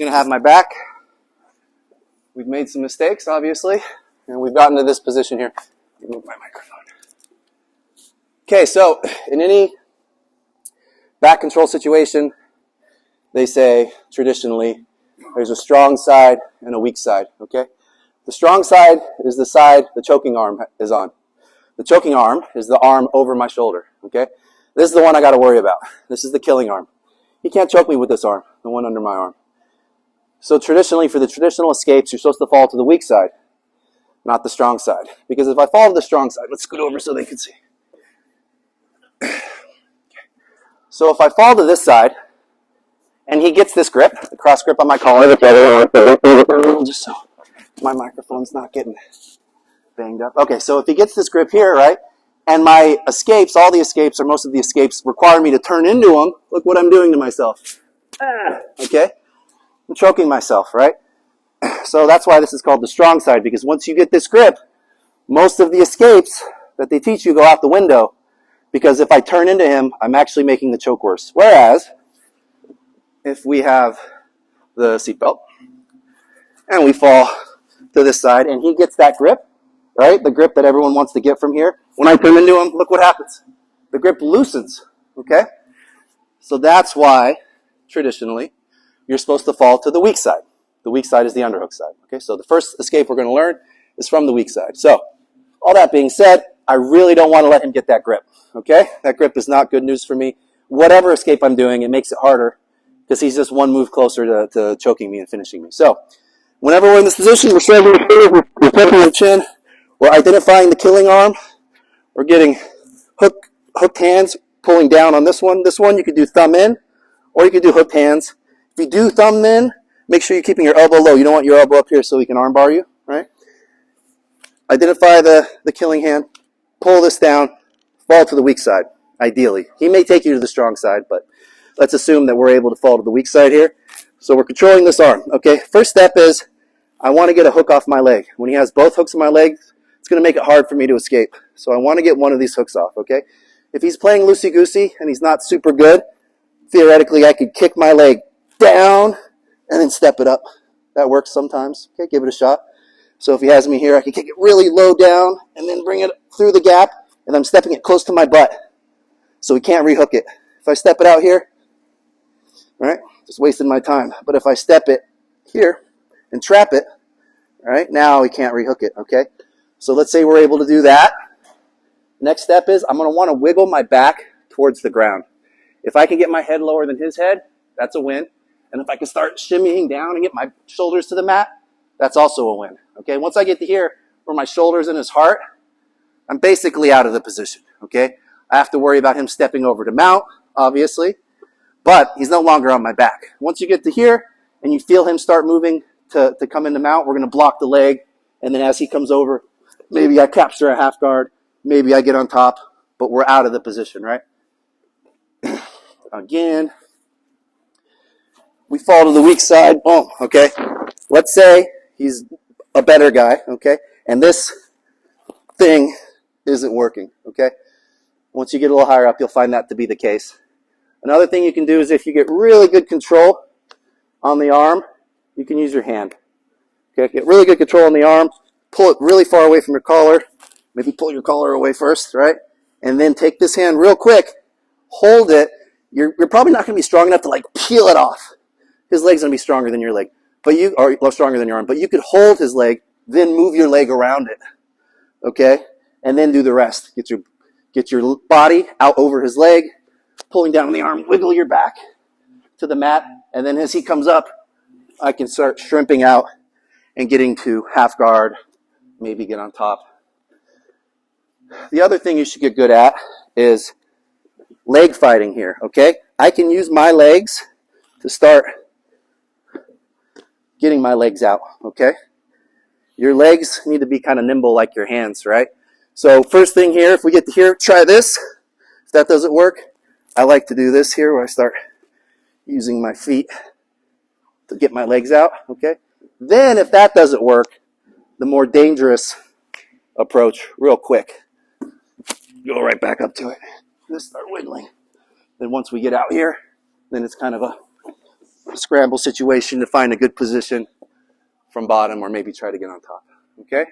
Gonna have my back. We've made some mistakes, obviously, and we've gotten to this position here. Move my microphone. Okay, so in any back control situation, they say traditionally there's a strong side and a weak side. Okay, the strong side is the side the choking arm is on. The choking arm is the arm over my shoulder. Okay, this is the one I got to worry about. This is the killing arm. He can't choke me with this arm, the one under my arm. So traditionally, for the traditional escapes, you're supposed to fall to the weak side, not the strong side. Because if I fall to the strong side, let's scoot over so they can see. So if I fall to this side, and he gets this grip, the cross grip on my collar, just so my microphone's not getting banged up. Okay, so if he gets this grip here, right, and my escapes, all the escapes, or most of the escapes, require me to turn into him, look what I'm doing to myself. Okay? I'm choking myself, right? So that's why this is called the strong side, because once you get this grip, most of the escapes that they teach you go out the window, because if I turn into him, I'm actually making the choke worse. Whereas, if we have the seatbelt, and we fall to this side, and he gets that grip, right? The grip that everyone wants to get from here. When I turn into him, look what happens. The grip loosens, okay? So that's why, traditionally, you're supposed to fall to the weak side. The weak side is the underhook side. Okay, so the first escape we're going to learn is from the weak side. So, all that being said, I really don't want to let him get that grip. Okay, that grip is not good news for me. Whatever escape I'm doing, it makes it harder because he's just one move closer to choking me and finishing me. So, whenever we're in this position, we're shoving the shoulders, we're poking the chin, we're identifying the killing arm, we're getting hooked hands, pulling down on this one. This one you could do thumb in, or you could do hooked hands. If you do thumb in, make sure you're keeping your elbow low. You don't want your elbow up here so he can arm bar you, right? Identify the killing hand, pull this down, fall to the weak side, ideally. He may take you to the strong side, but let's assume that we're able to fall to the weak side here. So we're controlling this arm, okay? First step is I want to get a hook off my leg. When he has both hooks on my leg, it's going to make it hard for me to escape. So I want to get one of these hooks off, okay? If he's playing loosey-goosey and he's not super good, theoretically I could kick my leg down and then step it up. That works sometimes. Okay, give it a shot. So if he has me here, I can kick it really low down and then bring it through the gap, and I'm stepping it close to my butt so he can't rehook it. If I step it out here, right, just wasted my time. But if I step it here and trap it, right, now he can't rehook it, okay? So let's say we're able to do that. Next step is I'm going to want to wiggle my back towards the ground. If I can get my head lower than his head, that's a win. And if I can start shimmying down and get my shoulders to the mat, that's also a win. Okay, once I get to here where my shoulders and his heart, I'm basically out of the position. Okay, I have to worry about him stepping over to mount, obviously, but he's no longer on my back. Once you get to here and you feel him start moving to come into mount, we're going to block the leg, and then as he comes over, maybe I capture a half guard, maybe I get on top, but we're out of the position, right? Again. We fall to the weak side, boom, okay? Let's say he's a better guy, okay? And this thing isn't working, okay? Once you get a little higher up, you'll find that to be the case. Another thing you can do is if you get really good control on the arm, you can use your hand. Okay, get really good control on the arm, pull it really far away from your collar, maybe pull your collar away first, right? And then take this hand real quick, hold it. You're probably not going to be strong enough to like peel it off. His leg's going to be stronger than your leg, or stronger than your arm. But you could hold his leg, then move your leg around it, okay? And then do the rest. Get your body out over his leg, pulling down on the arm, wiggle your back to the mat, and then as he comes up, I can start shrimping out and getting to half guard, maybe get on top. The other thing you should get good at is leg fighting here, okay? I can use my legs to start getting my legs out, okay? Your legs need to be kind of nimble like your hands, right? So first thing here, if we get to here, try this. If that doesn't work, I like to do this here where I start using my feet to get my legs out, okay? Then if that doesn't work, the more dangerous approach, real quick, go right back up to it. Just start wiggling. Then once we get out here, then it's kind of a scramble situation to find a good position from bottom, or maybe try to get on top. Okay?